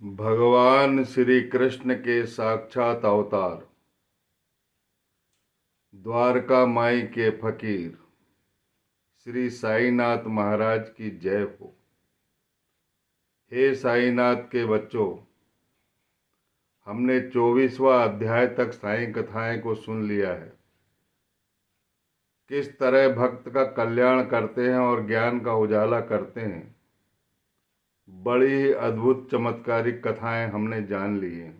भगवान श्री कृष्ण के साक्षात अवतार, द्वारका माई के फकीर श्री साईनाथ महाराज की जय हो। हे साईनाथ के बच्चों, हमने 24वां अध्याय तक साईं कथाएं को सुन लिया है। किस तरह भक्त का कल्याण करते हैं और ज्ञान का उजाला करते हैं। बड़ी ही अद्भुत चमत्कारिक कथाएं हमने जान ली हैं।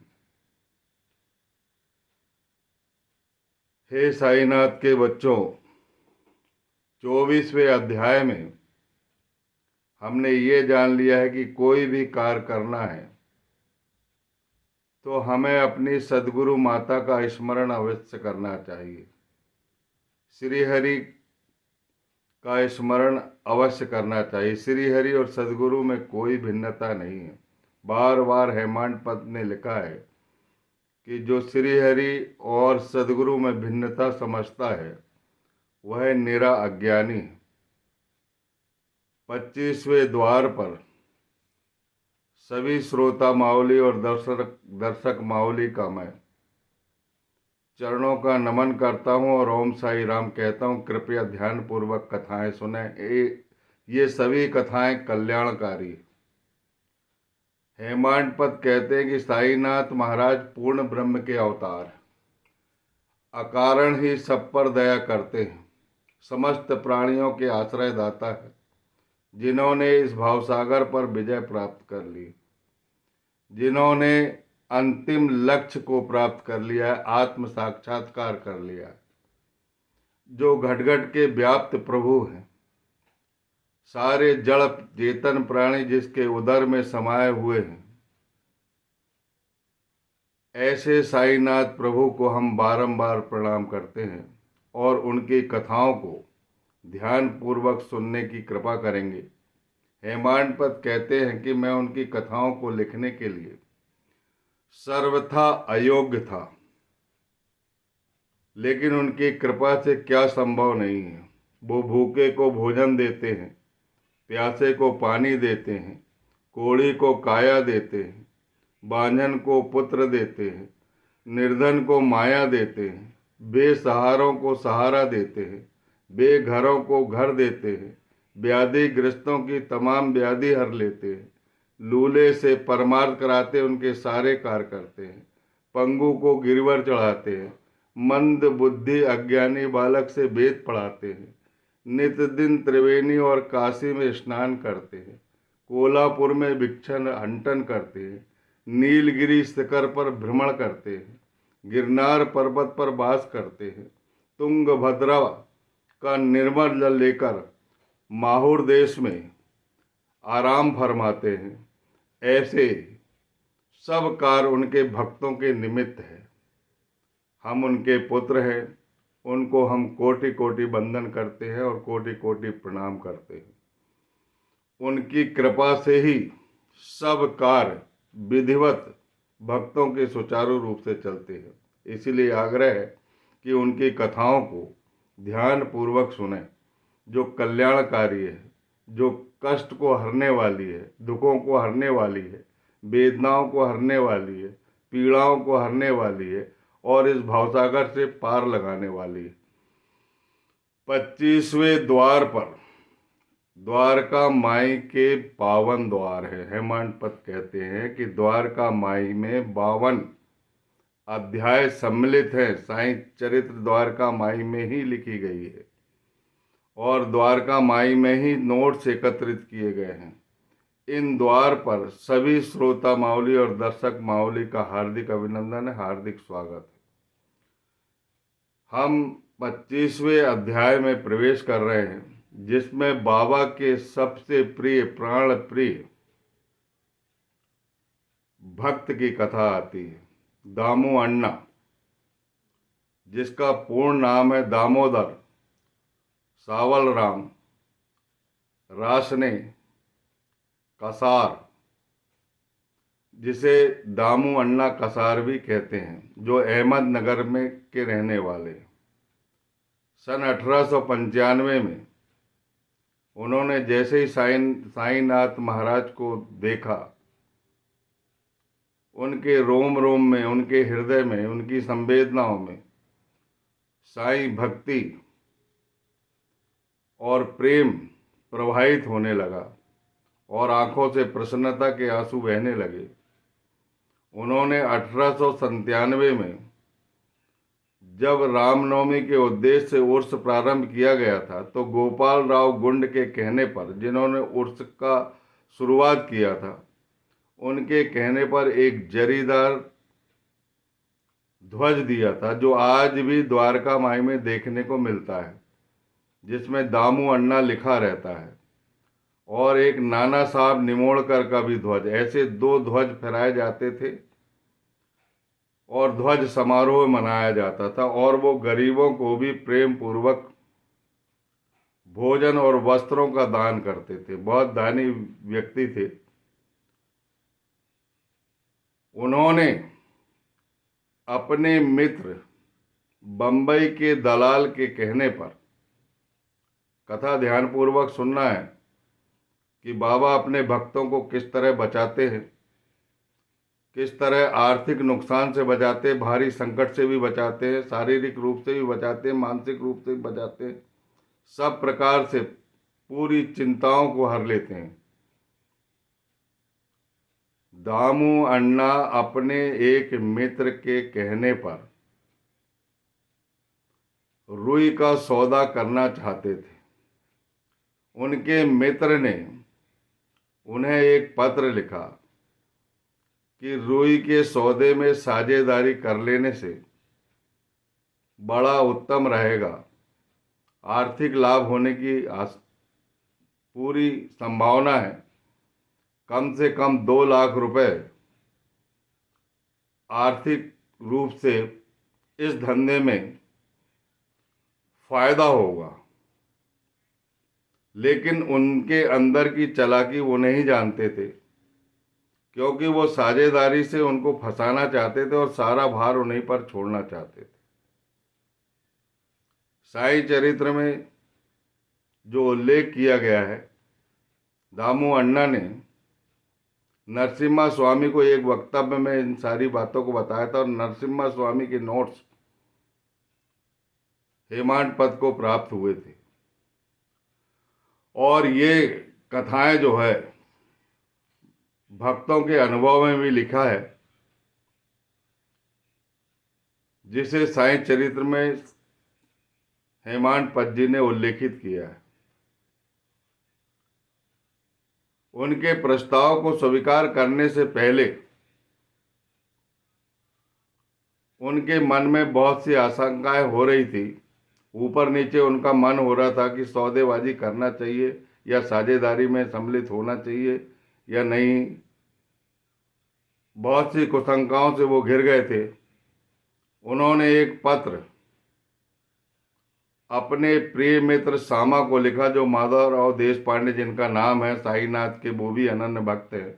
हे साईनाथ के बच्चों, 24वें अध्याय में हमने ये जान लिया है कि कोई भी कार्य करना है तो हमें अपनी सद्गुरु माता का स्मरण अवश्य करना चाहिए। श्री हरि का स्मरण अवश्य करना चाहिए। श्री हरि और सद्गुरु में कोई भिन्नता नहीं है। बार बार हेमांड पद ने लिखा है कि जो श्री हरि और सद्गुरु में भिन्नता समझता है वह निरा अज्ञानी है। 25वें द्वार पर सभी श्रोता मावली और दर्शक मावली का मैं चरणों का नमन करता हूं और ओम साई राम कहता हूं। कृपया ध्यान पूर्वक कथाएं सुने। ये सभी कथाएं कल्याणकारी। हेमांड पद कहते हैं कि साईनाथ महाराज पूर्ण ब्रह्म के अवतार, अकारण ही सब पर दया करते हैं, समस्त प्राणियों के आश्रयदाता है, जिन्होंने इस भावसागर पर विजय प्राप्त कर ली, जिन्होंने अंतिम लक्ष्य को प्राप्त कर लिया है, आत्म साक्षात्कार कर लिया है, जो घट घट के व्याप्त प्रभु हैं, सारे जड़ चेतन प्राणी जिसके उदर में समाये हुए हैं, ऐसे साईनाथ प्रभु को हम बारंबार प्रणाम करते हैं और उनकी कथाओं को ध्यान पूर्वक सुनने की कृपा करेंगे। हेमांड पद कहते हैं कि मैं उनकी कथाओं को लिखने के लिए सर्वथा अयोग्य था, लेकिन उनकी कृपा से क्या संभव नहीं है। वो भूखे को भोजन देते हैं, प्यासे को पानी देते हैं, कोढ़ी को काया देते हैं, बांझन को पुत्र देते हैं, निर्धन को माया देते हैं, बेसहारों को सहारा देते हैं, बेघरों को घर देते हैं, व्याधिग्रस्तों की तमाम व्याधि हर लेते हैं, लूले से परमार्थ कराते उनके सारे कार्य करते हैं, पंगु को गिरवर चढ़ाते हैं, मंद बुद्धि अज्ञानी बालक से वेद पढ़ाते हैं, नित दिन त्रिवेणी और काशी में स्नान करते हैं, कोल्हापुर में भिक्षण हंटन करते हैं, नीलगिरी शिखर पर भ्रमण करते हैं, गिरनार पर्वत पर वास करते हैं, तुंगभद्रा का निर्मल जल लेकर माहुर देश में आराम फरमाते हैं। ऐसे सब कार्य उनके भक्तों के निमित्त है। हम उनके पुत्र हैं, उनको हम कोटि कोटि वंदन करते हैं और कोटि कोटि प्रणाम करते हैं। उनकी कृपा से ही सब कार्य विधिवत भक्तों के सुचारू रूप से चलते हैं। इसीलिए आग्रह है कि उनकी कथाओं को ध्यान पूर्वक सुने, जो कल्याणकारी है, जो कष्ट को हरने वाली है, दुखों को हरने वाली है, वेदनाओं को हरने वाली है, पीड़ाओं को हरने वाली है और इस भावसागर से पार लगाने वाली है। 25वें द्वार पर द्वारका माई के 52 द्वार है। हेमांड पद कहते हैं कि द्वारका माई में 52 अध्याय सम्मिलित हैं। साईं चरित्र द्वारका माई में ही लिखी गई है और द्वारका माई में ही नोट्स एकत्रित किए गए हैं। इन द्वार पर सभी श्रोता मावली और दर्शक मावली का हार्दिक अभिनंदन है, हार्दिक स्वागत है। हम 25वें अध्याय में प्रवेश कर रहे हैं, जिसमें बाबा के सबसे प्रिय प्राण प्रिय भक्त की कथा आती है। दामू अण्णा, जिसका पूर्ण नाम है दामोदर सावल राम रासने कसार, जिसे दामू अण्णा कसार भी कहते हैं, जो अहमदनगर में के रहने वाले। सन 1895 में उन्होंने जैसे ही साईनाथ महाराज को देखा उनके रोम रोम में, उनके हृदय में, उनकी संवेदनाओं में साईं भक्ति और प्रेम प्रवाहित होने लगा और आंखों से प्रसन्नता के आंसू बहने लगे। उन्होंने 1897 में जब रामनवमी के उद्देश्य से उर्स प्रारंभ किया गया था, तो गोपाल राव गुंड के कहने पर, जिन्होंने उर्स का शुरुआत किया था, उनके कहने पर एक जरीदार ध्वज दिया था, जो आज भी द्वारका माई में देखने को मिलता है, जिसमें दामू अन्ना लिखा रहता है, और एक नाना साहब निमोड़कर का भी ध्वज। ऐसे 2 ध्वज फहराए जाते थे और ध्वज समारोह मनाया जाता था, और वो गरीबों को भी प्रेम पूर्वक भोजन और वस्त्रों का दान करते थे। बहुत दानी व्यक्ति थे। उन्होंने अपने मित्र बंबई के दलाल के कहने पर, कथा ध्यानपूर्वक सुनना है कि बाबा अपने भक्तों को किस तरह बचाते हैं, किस तरह आर्थिक नुकसान से बचाते हैं, भारी संकट से भी बचाते हैं, शारीरिक रूप से भी बचाते हैं, मानसिक रूप से भी बचाते हैं, सब प्रकार से पूरी चिंताओं को हर लेते हैं। दामू अन्ना अपने एक मित्र के कहने पर रुई का सौदा करना चाहते थे। उनके मित्र ने उन्हें एक पत्र लिखा कि रुई के सौदे में साझेदारी कर लेने से बड़ा उत्तम रहेगा, आर्थिक लाभ होने की पूरी संभावना है। कम से कम 2 लाख रुपए आर्थिक रूप से इस धंधे में फायदा होगा। लेकिन उनके अंदर की चालाकी वो नहीं जानते थे, क्योंकि वो साझेदारी से उनको फंसाना चाहते थे और सारा भार उन्हीं पर छोड़ना चाहते थे। साईं चरित्र में जो उल्लेख किया गया है, दामू अन्ना ने नरसिम्हा स्वामी को एक वक्तव्य में इन सारी बातों को बताया था, और नरसिम्हा स्वामी के नोट्स हेमाड पद को प्राप्त हुए थे। और ये कथाएं जो है भक्तों के अनुभव में भी लिखा है, जिसे साईं चरित्र में हेमाड पद जी ने उल्लेखित किया है। उनके प्रस्ताव को स्वीकार करने से पहले उनके मन में बहुत सी आशंकाएं हो रही थी। ऊपर नीचे उनका मन हो रहा था कि सौदेबाजी करना चाहिए या साझेदारी में सम्मिलित होना चाहिए या नहीं। बहुत सी कुशंकाओं से वो घिर गए थे। उन्होंने एक पत्र अपने प्रिय मित्र सामा को लिखा, जो माधवराव देशपांडे जिनका नाम है, साईनाथ के वो भी अनन्य भक्त हैं।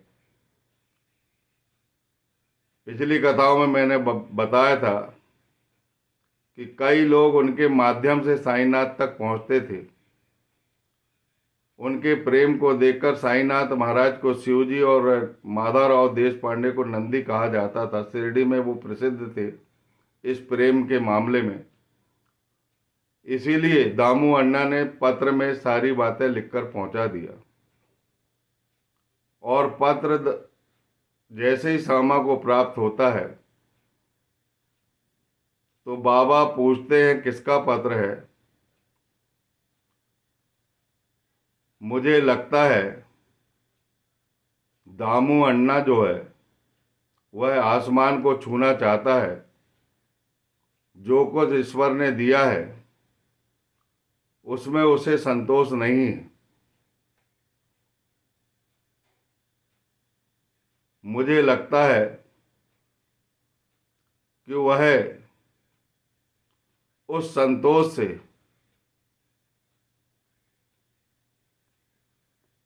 पिछली कथाओं में मैंने बताया था कि कई लोग उनके माध्यम से साईनाथ तक पहुंचते थे। उनके प्रेम को देखकर साईनाथ महाराज को शिवजी और माधवराव देशपांडे को नंदी कहा जाता था। शिरडी में वो प्रसिद्ध थे इस प्रेम के मामले में। इसीलिए दामू अन्ना ने पत्र में सारी बातें लिखकर पहुंचा दिया, और पत्र जैसे ही सामा को प्राप्त होता है तो बाबा पूछते हैं किसका पत्र है। मुझे लगता है दामू अन्ना जो है वह आसमान को छूना चाहता है। जो कुछ ईश्वर ने दिया है उसमें उसे संतोष नहीं है। मुझे लगता है कि वह उस संतोष से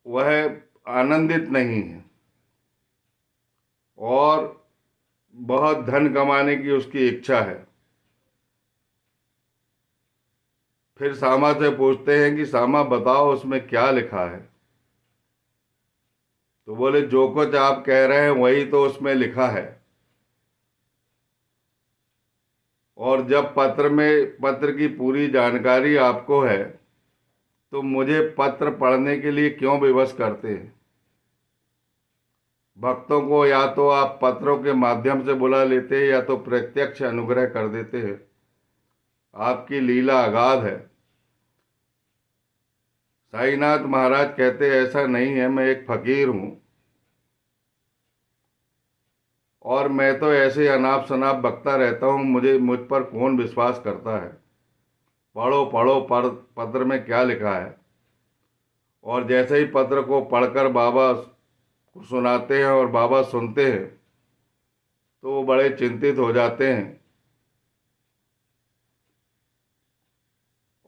वह आनंदित नहीं है, और बहुत धन कमाने की उसकी इच्छा है। फिर सामा से पूछते हैं कि सामा बताओ उसमें क्या लिखा है। तो बोले जो कुछ आप कह रहे हैं वही तो उसमें लिखा है। और जब पत्र की पूरी जानकारी आपको है तो मुझे पत्र पढ़ने के लिए क्यों विवश करते हैं? भक्तों को या तो आप पत्रों के माध्यम से बुला लेते हैं या तो प्रत्यक्ष अनुग्रह कर देते हैं। आपकी लीला अगाध है। साईनाथ महाराज कहते ऐसा नहीं है, मैं एक फकीर हूं और मैं तो ऐसे अनाप शनाप बकता रहता हूं, मुझ पर कौन विश्वास करता है। पढ़ो पढ़ो पत्र में क्या लिखा है। और जैसे ही पत्र को पढ़कर बाबा को सुनाते हैं और बाबा सुनते हैं तो वो बड़े चिंतित हो जाते हैं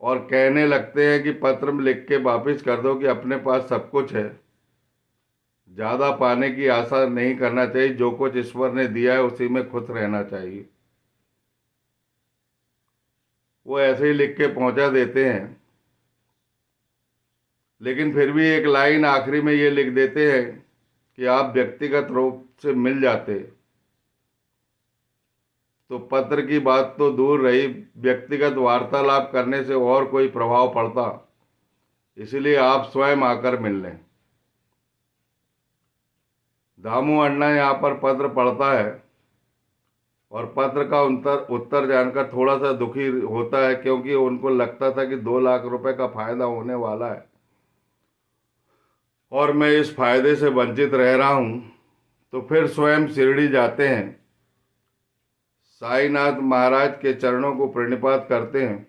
और कहने लगते हैं कि पत्र में लिख के वापिस कर दो कि अपने पास सब कुछ है, ज़्यादा पाने की आशा नहीं करना चाहिए, जो कुछ ईश्वर ने दिया है उसी में खुश रहना चाहिए। वो ऐसे ही लिख के पहुंचा देते हैं, लेकिन फिर भी एक लाइन आखिरी में ये लिख देते हैं कि आप व्यक्तिगत रूप से मिल जाते तो पत्र की बात तो दूर रही, व्यक्तिगत वार्तालाप करने से और कोई प्रभाव पड़ता। इसलिए आप स्वयं आकर मिल लें। दामू अण्णा यहाँ पर पत्र पढ़ता है और पत्र का उत्तर जानकर थोड़ा सा दुखी होता है, क्योंकि उनको लगता था कि 2 लाख रुपए का फायदा होने वाला है और मैं इस फायदे से वंचित रह रहा हूं। तो फिर स्वयं शिरडी जाते हैं, साईनाथ महाराज के चरणों को प्रणिपात करते हैं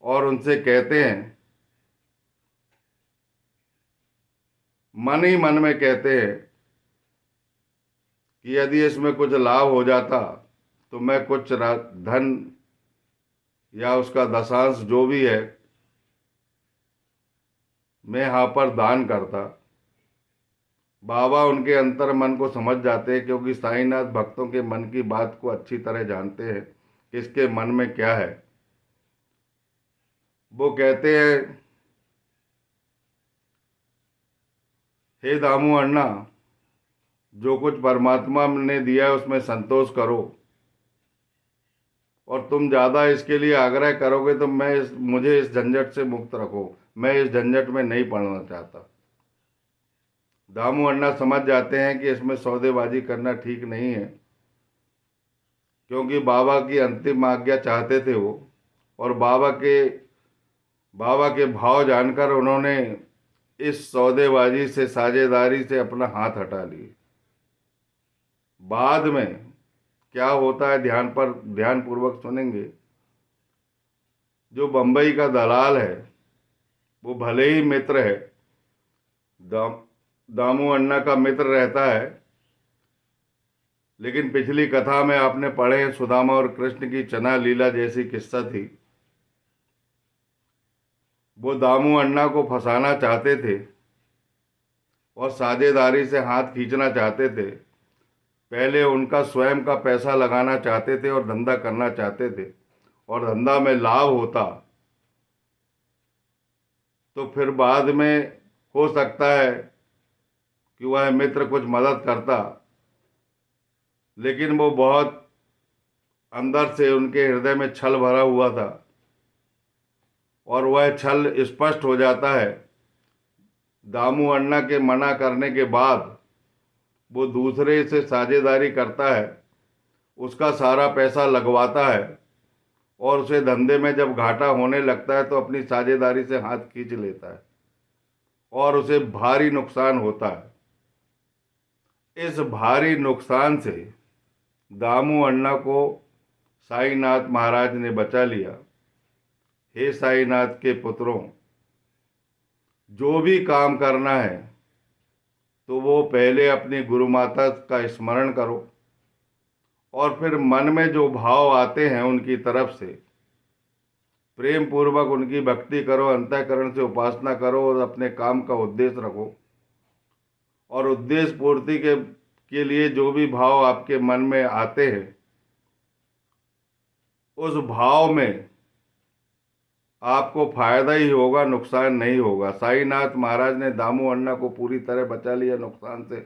और उनसे कहते हैं, मन ही मन में कहते हैं कि यदि इसमें कुछ लाभ हो जाता तो मैं कुछ धन या उसका दशांश जो भी है मैं यहाँ पर दान करता। बाबा उनके अंतर मन को समझ जाते हैं, क्योंकि साईनाथ भक्तों के मन की बात को अच्छी तरह जानते हैं, किसके मन में क्या है। वो कहते हैं, हे दामू अण्णा, जो कुछ परमात्मा ने दिया है उसमें संतोष करो, और तुम ज़्यादा इसके लिए आग्रह करोगे तो मुझे इस झंझट से मुक्त रखो, मैं इस झंझट में नहीं पड़ना चाहता। दामू अण्णा समझ जाते हैं कि इसमें सौदेबाजी करना ठीक नहीं है, क्योंकि बाबा की अंतिम आज्ञा चाहते थे वो, और बाबा के भाव जानकर उन्होंने इस सौदेबाजी से, साझेदारी से अपना हाथ हटा लिए। बाद में क्या होता है ध्यानपूर्वक सुनेंगे। जो बंबई का दलाल है वो भले ही मित्र है, दामू अण्णा का मित्र रहता है, लेकिन पिछली कथा में आपने पढ़े सुदामा और कृष्ण की चना लीला जैसी किस्सा थी। वो दामू अण्णा को फंसाना चाहते थे और साझेदारी से हाथ खींचना चाहते थे। पहले उनका स्वयं का पैसा लगाना चाहते थे और धंधा करना चाहते थे, और धंधा में लाभ होता तो फिर बाद में हो सकता है कि वह मित्र कुछ मदद करता, लेकिन वो बहुत अंदर से उनके हृदय में छल भरा हुआ था और वह छल स्पष्ट हो जाता है। दामू अण्णा के मना करने के बाद वो दूसरे से साझेदारी करता है, उसका सारा पैसा लगवाता है और उसे धंधे में जब घाटा होने लगता है तो अपनी साझेदारी से हाथ खींच लेता है और उसे भारी नुकसान होता है। इस भारी नुकसान से दामू अण्णा को साईनाथ महाराज ने बचा लिया। हे साईनाथ के पुत्रों, जो भी काम करना है तो वो पहले अपनी गुरु माता का स्मरण करो और फिर मन में जो भाव आते हैं उनकी तरफ से प्रेम पूर्वक उनकी भक्ति करो, अंतःकरण से उपासना करो और अपने काम का उद्देश्य रखो। और उद्देश्य पूर्ति के लिए जो भी भाव आपके मन में आते हैं उस भाव में आपको फायदा ही होगा, नुकसान नहीं होगा। साईनाथ महाराज ने दामू अण्णा को पूरी तरह बचा लिया नुकसान से।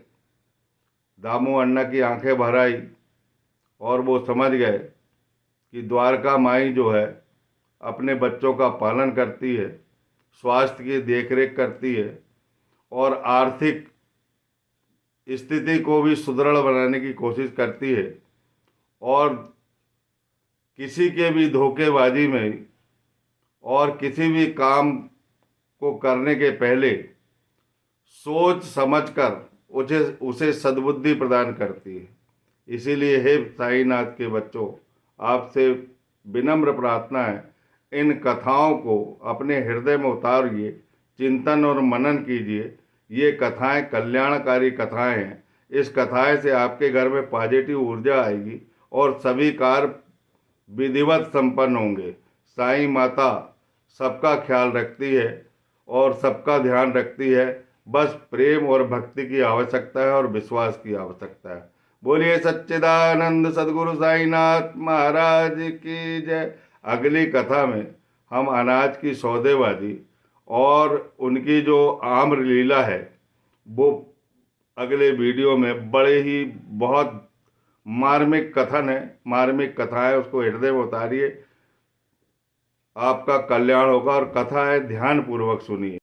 दामू अण्णा की आंखें भर आई और वो समझ गए कि द्वारका माई जो है अपने बच्चों का पालन करती है, स्वास्थ्य की देखरेख करती है और आर्थिक स्थिति को भी सुदृढ़ बनाने की कोशिश करती है। और किसी के भी धोखेबाजी में और किसी भी काम को करने के पहले सोच समझकर उसे उसे सद्बुद्धि प्रदान करती है। इसीलिए हे साईनाथ के बच्चों, आपसे विनम्र प्रार्थना है, इन कथाओं को अपने हृदय में उतारिए, चिंतन और मनन कीजिए। ये कथाएं कल्याणकारी कथाएं हैं। इस कथाएं से आपके घर में पॉजिटिव ऊर्जा आएगी और सभी कार्य विधिवत संपन्न होंगे। साईं माता सबका ख्याल रखती है और सबका ध्यान रखती है। बस प्रेम और भक्ति की आवश्यकता है और विश्वास की आवश्यकता है। बोलिए सच्चिदानंद सद्गुरु साईनाथ महाराज की जय। अगली कथा में हम अनाज की सौदेबाजी और उनकी जो आम्र लीला है वो अगले वीडियो में बड़े ही बहुत मार्मिक कथन है, मार्मिक कथा है, उसको हृदय में उतारिए, आपका कल्याण होगा। और कथा है ध्यान पूर्वक सुनिए।